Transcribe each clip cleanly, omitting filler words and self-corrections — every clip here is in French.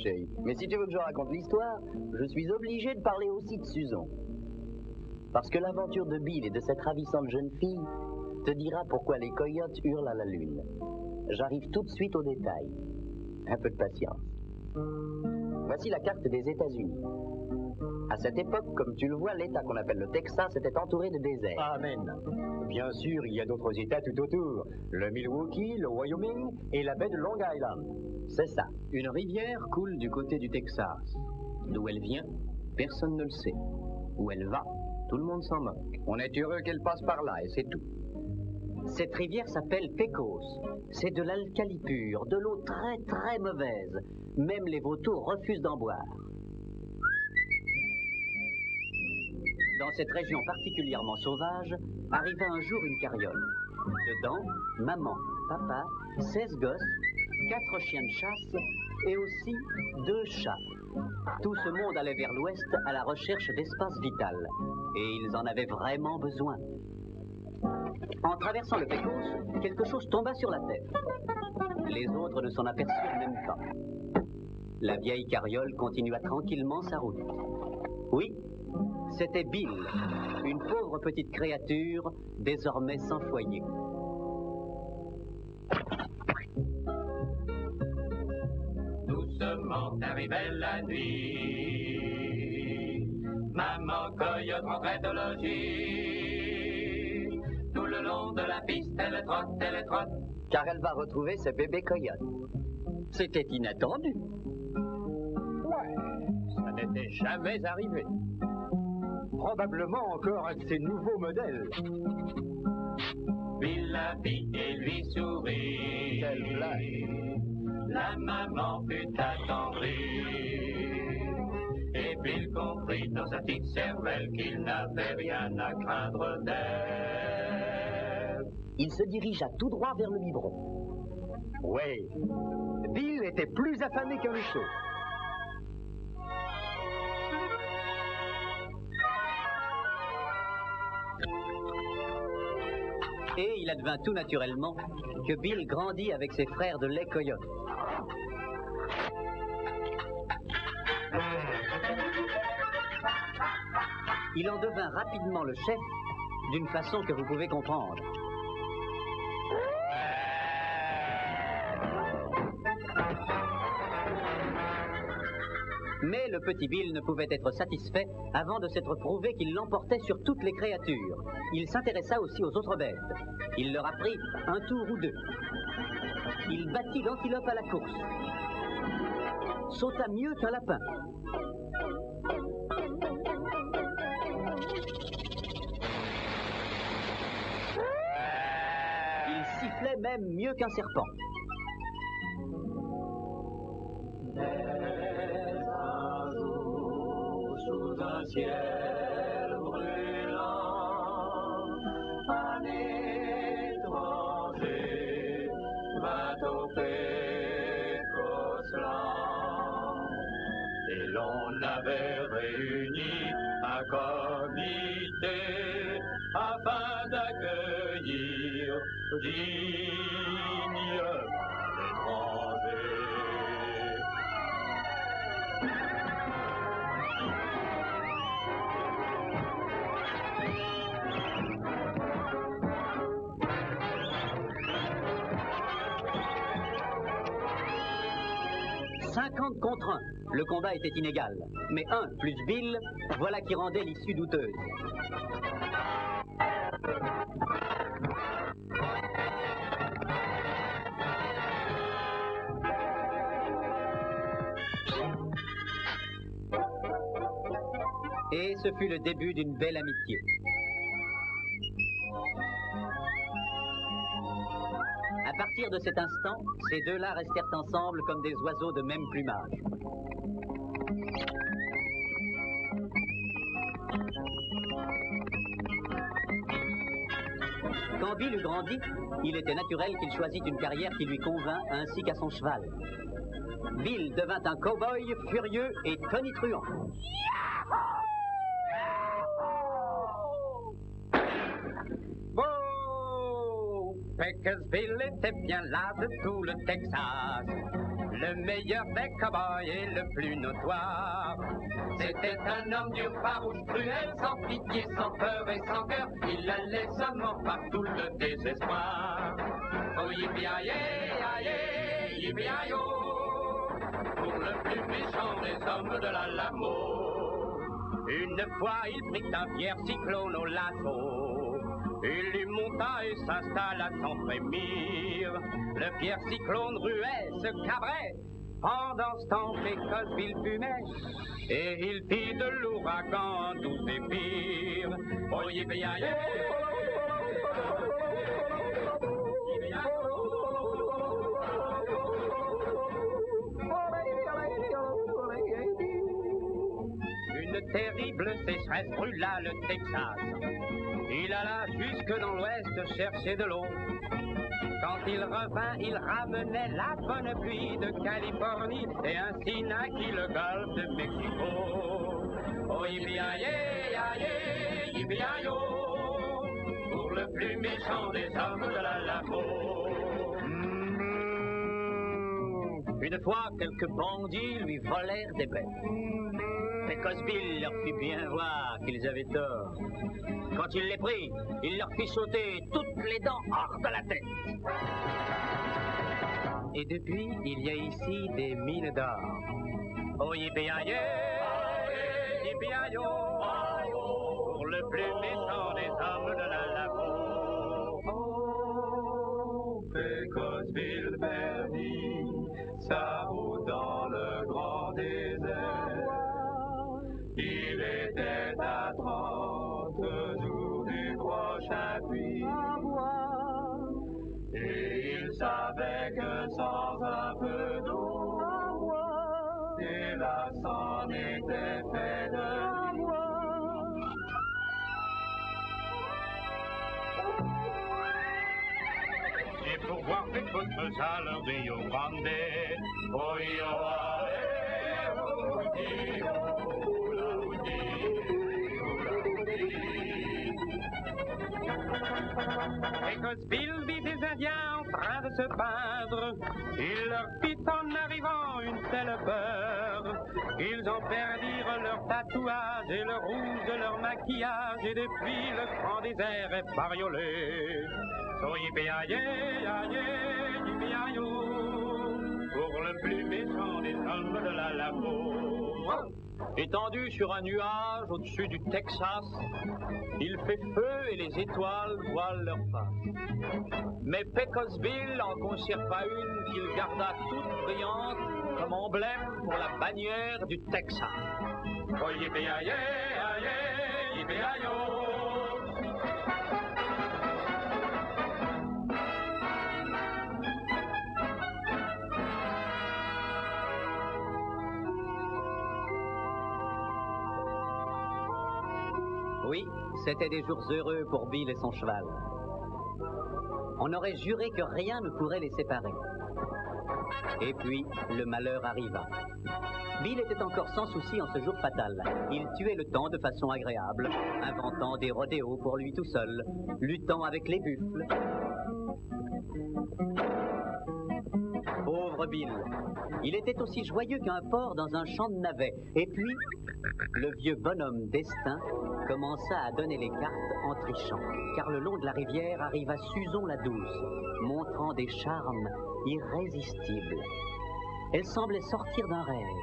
chérie. Mais si tu veux que je raconte l'histoire, je suis obligé de parler aussi de Susan. Parce que l'aventure de Bill et de cette ravissante jeune fille te dira pourquoi les coyotes hurlent à la lune. J'arrive tout de suite aux détails. Un peu de patience. Voici la carte des États-Unis. À cette époque, comme tu le vois, l'État qu'on appelle le Texas était entouré de désert. Amen. Bien sûr, il y a d'autres États tout autour. Le Milwaukee, le Wyoming et la baie de Long Island. C'est ça. Une rivière coule du côté du Texas. D'où elle vient, personne ne le sait. Où elle va, tout le monde s'en moque. On est heureux qu'elle passe par là et c'est tout. Cette rivière s'appelle Pecos. C'est de l'alcali pur, de l'eau très très mauvaise. Même les vautours refusent d'en boire. Dans cette région particulièrement sauvage, arriva un jour une carriole. Dedans, maman, papa, 16 gosses, 4 chiens de chasse et aussi 2 chats. Tout ce monde allait vers l'ouest à la recherche d'espace vital. Et ils en avaient vraiment besoin. En traversant le Pecos, quelque chose tomba sur la terre. Les autres ne s'en aperçurent même pas. La vieille carriole continua tranquillement sa route. Oui, c'était Bill, une pauvre petite créature, désormais sans foyer. Doucement arrivait la nuit, maman coyote rentrait au logis. Tout le long de la piste, elle trotte, Car elle va retrouver ce bébé coyote. C'était inattendu. Ouais, ça n'était jamais arrivé. Probablement encore un de ces nouveaux modèles. Bill la vit et lui sourit. Quelle blague. La maman fut attendrie. Et Bill comprit dans sa petite cervelle qu'il n'avait rien à craindre d'elle. Il se dirigea tout droit vers le biberon. Oui, Bill était plus affamé qu'un ruisseau. Et il advint tout naturellement que Bill grandit avec ses frères de lait coyote. Il en devint rapidement le chef d'une façon que vous pouvez comprendre. Mais le petit Bill ne pouvait être satisfait avant de s'être prouvé qu'il l'emportait sur toutes les créatures. Il s'intéressa aussi aux autres bêtes. Il leur apprit un tour ou deux. Il battit l'antilope à la course. Sauta mieux qu'un lapin. Il sifflait même mieux qu'un serpent. Sous un ciel brûlant, un étranger vint au Pécosland. Et l'on avait réuni un comité afin d'accueillir dignement l'étranger. 50 contre 1. Le combat était inégal. Mais 1 plus Bill, voilà qui rendait l'issue douteuse. Et ce fut le début d'une belle amitié. À partir de cet instant, ces deux-là restèrent ensemble comme des oiseaux de même plumage. Quand Bill eut grandi, il était naturel qu'il choisît une carrière qui lui convint ainsi qu'à son cheval. Bill devint un cow-boy furieux et tonitruant. Peckersville était bien là de tout le Texas. le meilleur des cow-boys et le plus notoire. C'était un homme dur, farouche, cruel, sans pitié, sans peur et sans cœur. Il allait seulement partout le désespoir. Oh yippee-yi-yi, yippee-yi-yo, pour le plus méchant des hommes de la Lamo. Une fois il prit un fier cyclone au lasso. Il lui monta et s'installa sans frémir. Le fier cyclone ruait, se cabrait. Pendant ce temps, Pécosville fumait. Et il fit de l'ouragan un doux zéphyr. Oh yippee-yi-yi, une terrible sécheresse brûla le Texas. Il alla jusque dans l'ouest chercher de l'eau. Quand il revint, il ramenait la bonne pluie de Californie et ainsi naquit le golfe de Mexico. Oh yippee-yi-yi, yippee-yi-yo, pour le plus méchant des hommes de la Lamo. Une fois, quelques bandits lui volèrent des bêtes. Pécosville leur fit bien voir qu'ils avaient tort. Quand il les prit, il leur fit sauter toutes les dents hors de la tête. Et depuis, il y a ici des mines d'or. Oh yippee-yi-yi, yippee-yi-yo, pour le plus méchant des hommes de la Lamo. Oh, Pécosville perdit sa route dans le grand désert. Il était à 30 jours du prochain puits. Et il savait que sans un peu d'eau, et là c'en était fait de lui. Et pour voir Pécosville à leur Rio Grande, oh yo, Pécosville vit des Indiens en train de se peindre. Il leur fit en arrivant une telle peur. Ils en perdirent leur tatouage et le rouge de leur maquillage. Et depuis le grand désert est bariolé. So yippee-yi-yi, yippee-yi-yo, pour le plus méchant des hommes de la Lamo. Étendu sur un nuage au-dessus du Texas, il fait feu et les étoiles voilent leur face. Mais Pécosville en conserva une qu'il garda toute brillante comme emblème pour la bannière du Texas. Oh yippee-yi-yi, yippee-yi-yo. Oui, c'était des jours heureux pour Bill et son cheval. On aurait juré que rien ne pourrait les séparer. Et puis, le malheur arriva. Bill était encore sans souci en ce jour fatal. Il tuait le temps de façon agréable, inventant des rodéos pour lui tout seul, luttant avec les buffles. Pauvre Bill. Il était aussi joyeux qu'un porc dans un champ de navets. Et puis, le vieux bonhomme Destin commença à donner les cartes en trichant. Car le long de la rivière arriva Susan la douce, montrant des charmes irrésistibles. Elle semblait sortir d'un rêve.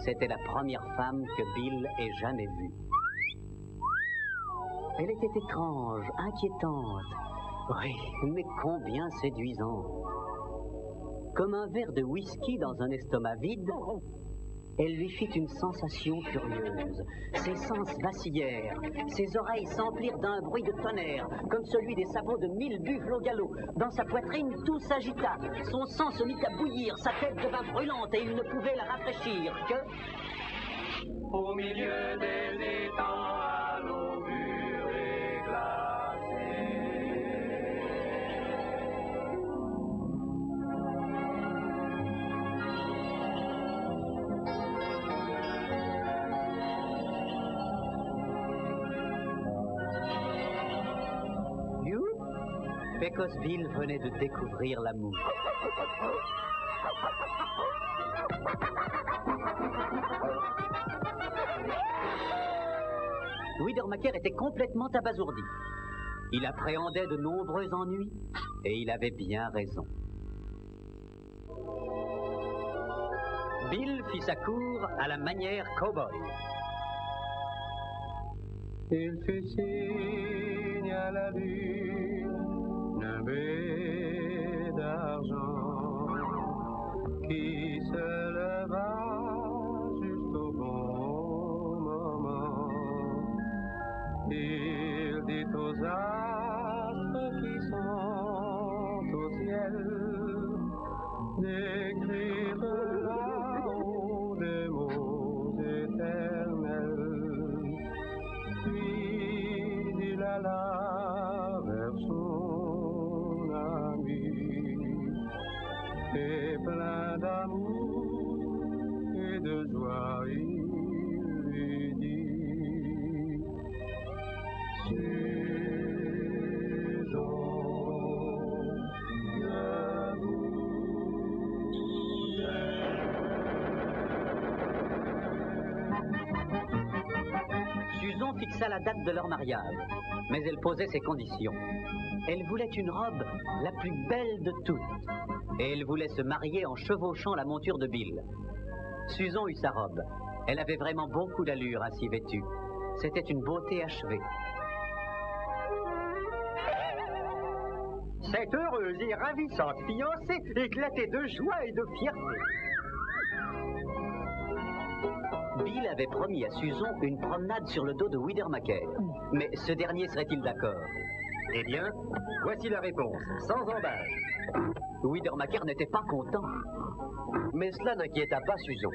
C'était la première femme que Bill ait jamais vue. Elle était étrange, inquiétante. Oui, mais combien séduisante. Comme un verre de whisky dans un estomac vide, elle lui fit une sensation curieuse. Ses sens vacillèrent, ses oreilles s'emplirent d'un bruit de tonnerre, comme celui des sabots de 1000 buffles au galop. Dans sa poitrine, tout s'agita, son sang se mit à bouillir, sa tête devint brûlante et il ne pouvait la rafraîchir que... Au milieu des étangs à l'eau pure et glacée. Pécosville venait de découvrir l'amour. Widermacher était complètement abasourdi. Il appréhendait de nombreux ennuis et il avait bien raison. Bill fit sa cour à la manière cow-boy. Il fit signe à la lune, un baies d'argent qui se leva juste au bon moment. Il dit aux astres qui sont au ciel d'écrire là-haut des mots éternels. Puis il alla vers son ami et plein d'amour et de joie il lui dit: Susan, je vous Susan fixa la date de leur mariage, mais elle posait ses conditions. Elle voulait une robe la plus belle de toutes, et elle voulait se marier en chevauchant la monture de Bill. Susan eut sa robe. Elle avait vraiment beaucoup d'allure ainsi vêtue. C'était une beauté achevée. Cette heureuse et ravissante fiancée éclatait de joie et de fierté. Bill avait promis à Susan une promenade sur le dos de Widermacher. Mais ce dernier serait-il d'accord? Eh bien, voici la réponse, sans embâche. Widermacher n'était pas content. Mais cela n'inquiéta pas Susan.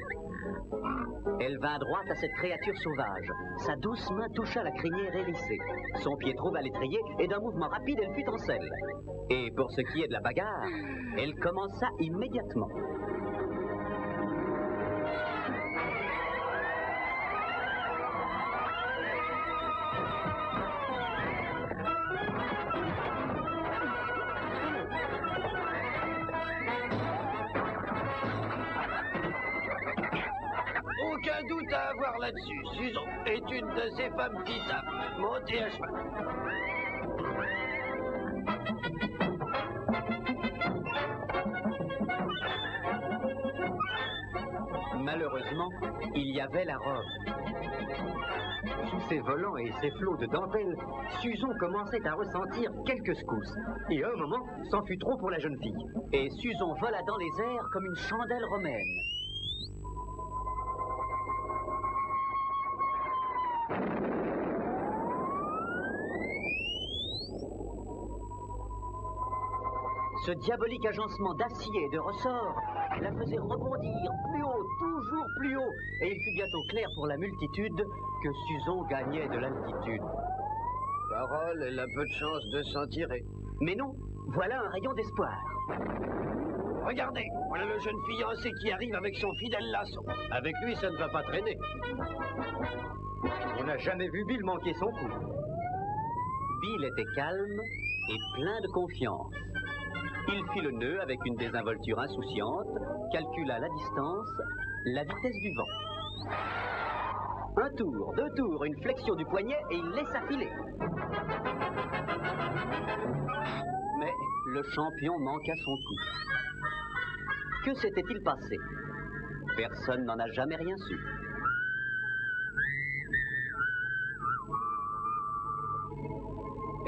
Elle vint droite à cette créature sauvage. Sa douce main toucha la crinière hérissée. Son pied trouva l'étrier et d'un mouvement rapide, elle fut en selle. Et pour ce qui est de la bagarre, elle commença immédiatement. Aucun doute à avoir là-dessus. Susan est une de ces femmes qui savent monter à cheval. Malheureusement, il y avait la robe. Sous ses volants et ses flots de dentelle, Susan commençait à ressentir quelques secousses. Et à un moment, c'en fut trop pour la jeune fille. Et Susan vola dans les airs comme une chandelle romaine. Ce diabolique agencement d'acier et de ressorts la faisait rebondir plus haut, toujours plus haut, et il fut bientôt clair pour la multitude que Susan gagnait de l'altitude. Parole, elle a peu de chance de s'en tirer. Mais non, voilà un rayon d'espoir. Regardez, voilà le jeune fiancé qui arrive avec son fidèle lasso. Avec lui, ça ne va pas traîner. On n'a jamais vu Bill manquer son coup. Bill était calme et plein de confiance. Il fit le nœud avec une désinvolture insouciante, calcula la distance, la vitesse du vent. Un tour, 2 tours, une flexion du poignet et il laissa filer. Mais le champion manqua son coup. Que s'était-il passé? Personne n'en a jamais rien su.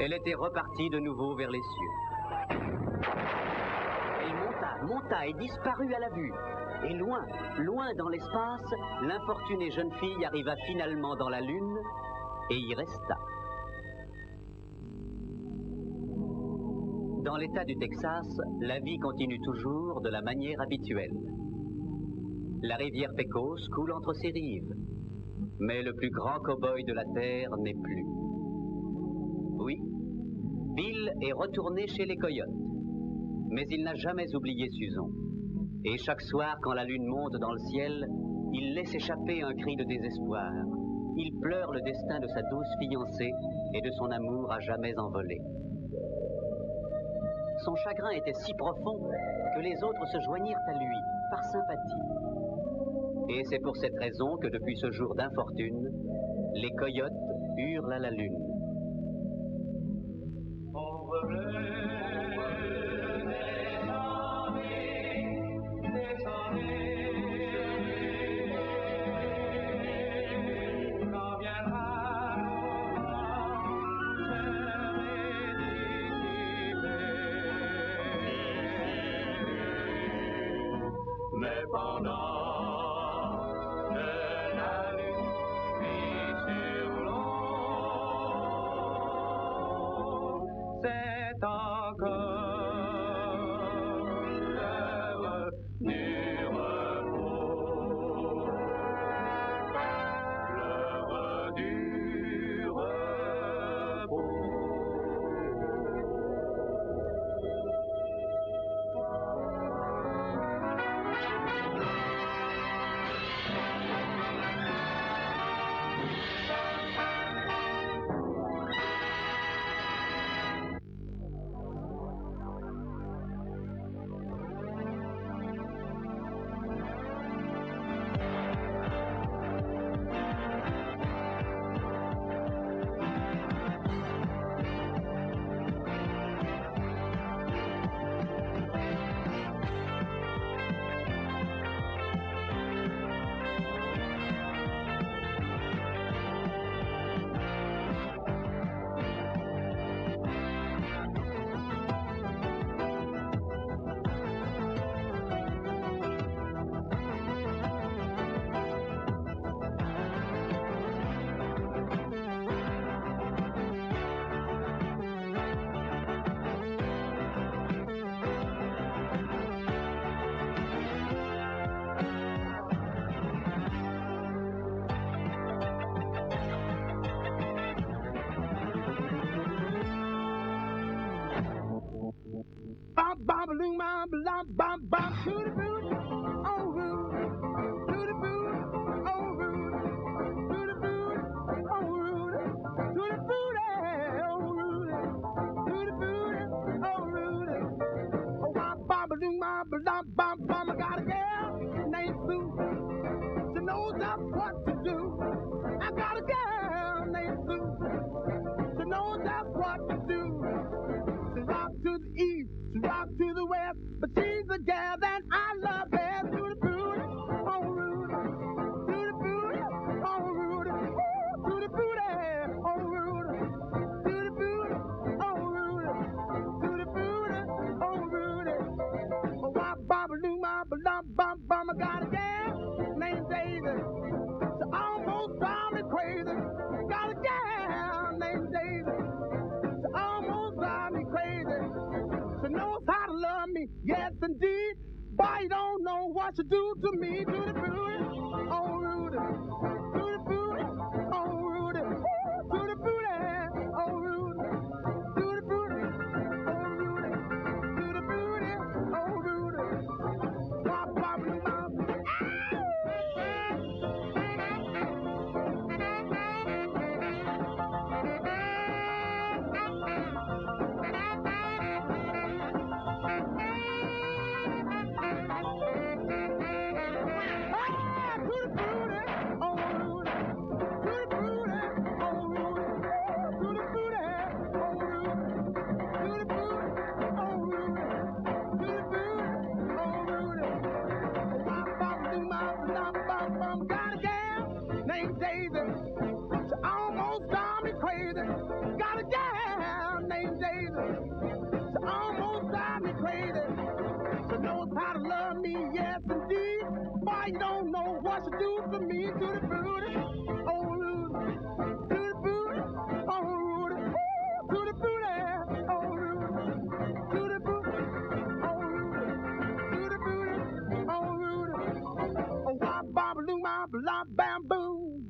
Elle était repartie de nouveau vers les cieux. Elle monta et disparut à la vue. Et loin, loin dans l'espace, l'infortunée jeune fille arriva finalement dans la Lune et y resta. Dans l'État du Texas, la vie continue toujours de la manière habituelle. La rivière Pecos coule entre ses rives, mais le plus grand cow-boy de la Terre n'est plus. Oui, Bill est retourné chez les coyotes, mais il n'a jamais oublié Susan. Et chaque soir, quand la lune monte dans le ciel, il laisse échapper un cri de désespoir. Il pleure le destin de sa douce fiancée et de son amour à jamais envolé. son chagrin était si profond que les autres se joignirent à lui par sympathie. Et c'est pour cette raison que depuis ce jour d'infortune, les coyotes hurlent à la lune. Mais pendant que la lune vit sur l'eau, c'est encore l'heure du repos. L'heure du repos. Bam, bam, bam, bam, bam, to the boot, oh Rude, to the boot, oh Rude, to the boot, oh Rude, to the boot, oh Rude, to the boot, oh Rude. Oh, bam, bam, bam, bam, bam, I got a girl named Sue. She knows just what to do. I got a girl named Sue. She knows just what to do. She rocks to the east. Rock to the west, but she's a gal that I love best. To the booty, oh Rude, to the booty, oh Rude, to the booty, oh Rude, to the booty, oh Rude, to the booty, oh Rude. Oh, wop, bop, doo, bop, bop, bop, bop. I got a gal named Daisy. She almost drives me crazy. Got a gal named Daisy. She almost drives me crazy. She knows how to love me, yes indeed. But you don't know what you do to me. To the booty, oh Rudy. To the booty, oh Rudy. To the booty, oh Rudy. To the booty, oh Rudy. To the booty, oh Rudy. Pop, pop, pop. Got a gal named Daisy. She almost drives me crazy. Got a gal named Daisy. She almost drives me crazy. She knows how to love me, yes indeed. Boy, you don't know what she do to me. To the booty, oh Rudy. To the booty, oh Rudy. To the booty, oh Rudy. To the booty, oh Rudy. To the booty, oh Rudy. Oh, wop, bop, doo, bop, lop, bam, boom.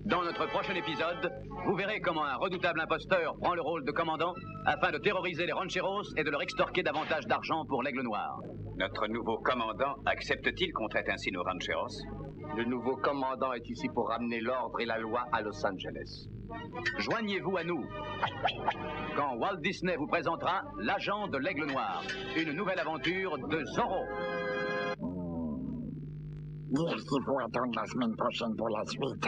Dans notre prochain épisode, vous verrez comment un redoutable imposteur prend le rôle de commandant afin de terroriser les rancheros et de leur extorquer davantage d'argent pour l'Aigle Noir. Notre nouveau commandant accepte-t-il qu'on traite ainsi nos rancheros? Le nouveau commandant est ici pour ramener l'ordre et la loi à Los Angeles. Joignez-vous à nous quand Walt Disney vous présentera L'Agent de l'Aigle Noir, une nouvelle aventure de Zorro. Dire qu'il faut attendre la semaine prochaine pour la suite.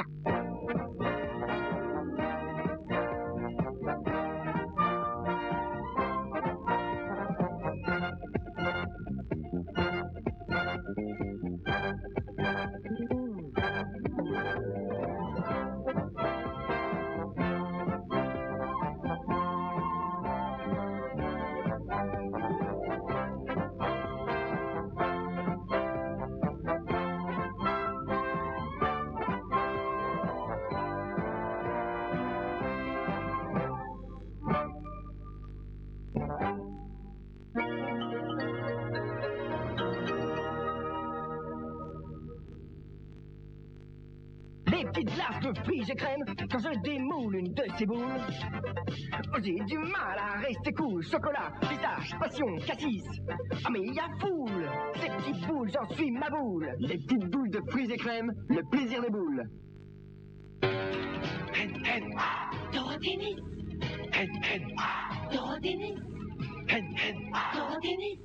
Des petites glaces de fruits et crème quand je démoule une de ces boules. J'ai du mal à rester cool. Chocolat, pistache, passion, cassis. Ah mais il y a foule. Ces petites boules, j'en suis ma boule. Les petites boules de fruits et crème, le plaisir des boules. Doroténis. Doroténis. Doroténis.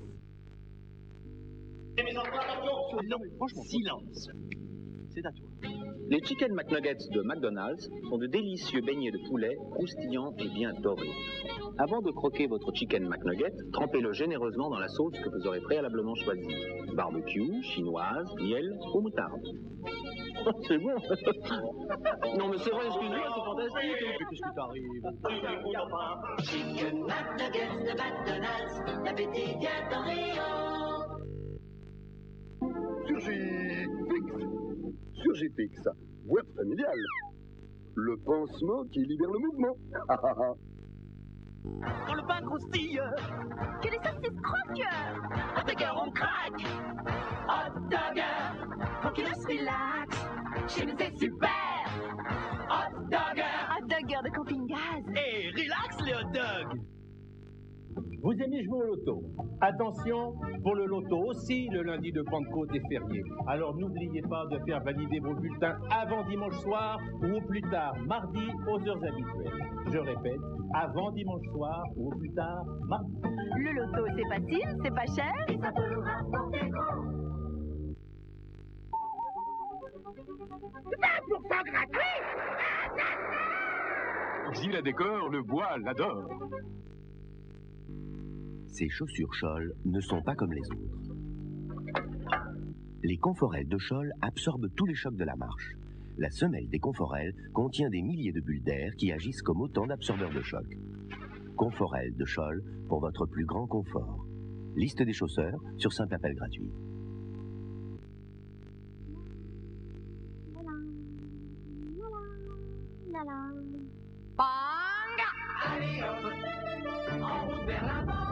Non, franchement, silence. C'est à toi. Les Chicken McNuggets de McDonald's sont de délicieux beignets de poulet croustillants et bien dorés. Avant de croquer votre Chicken McNugget, trempez-le généreusement dans la sauce que vous aurez préalablement choisie. Barbecue, chinoise, miel ou moutarde. Oh, c'est bon. Non mais c'est vrai, excuse-moi, c'est fantastique. Qu'est-ce qui t'arrive? Chicken McNuggets de McDonald's, l'appétit vient en rayon. Surgifix, boîte familiale. Le pansement qui libère le mouvement. Quand le pain croustille, Que les saucisses croquent. hot dogger on craque. Hot dogger, pour qu'il se relaxe. Chez nous c'est super. Hot dogger. Hot dogger de camping-gaz. Et relax les hot dogs. Vous aimez jouer au loto? Attention, pour le loto aussi, le lundi de Pentecôte est férié. Alors n'oubliez pas de faire valider vos bulletins avant dimanche soir ou au plus tard mardi aux heures habituelles. Je répète, avant dimanche soir ou au plus tard mardi. Le loto c'est facile, c'est pas cher. Et ça peut nous rapporter gros. 20% gratuit. Gilles à décor, le bois l'adore. Ces chaussures Scholl ne sont pas comme les autres. Les conforelles de Scholl absorbent tous les chocs de la marche. La semelle des conforelles contient des milliers de bulles d'air qui agissent comme autant d'absorbeurs de choc. Conforelles de Scholl pour votre plus grand confort. Liste des chausseurs sur simple appel gratuit. Bang! Allez hop, en route vers la banque.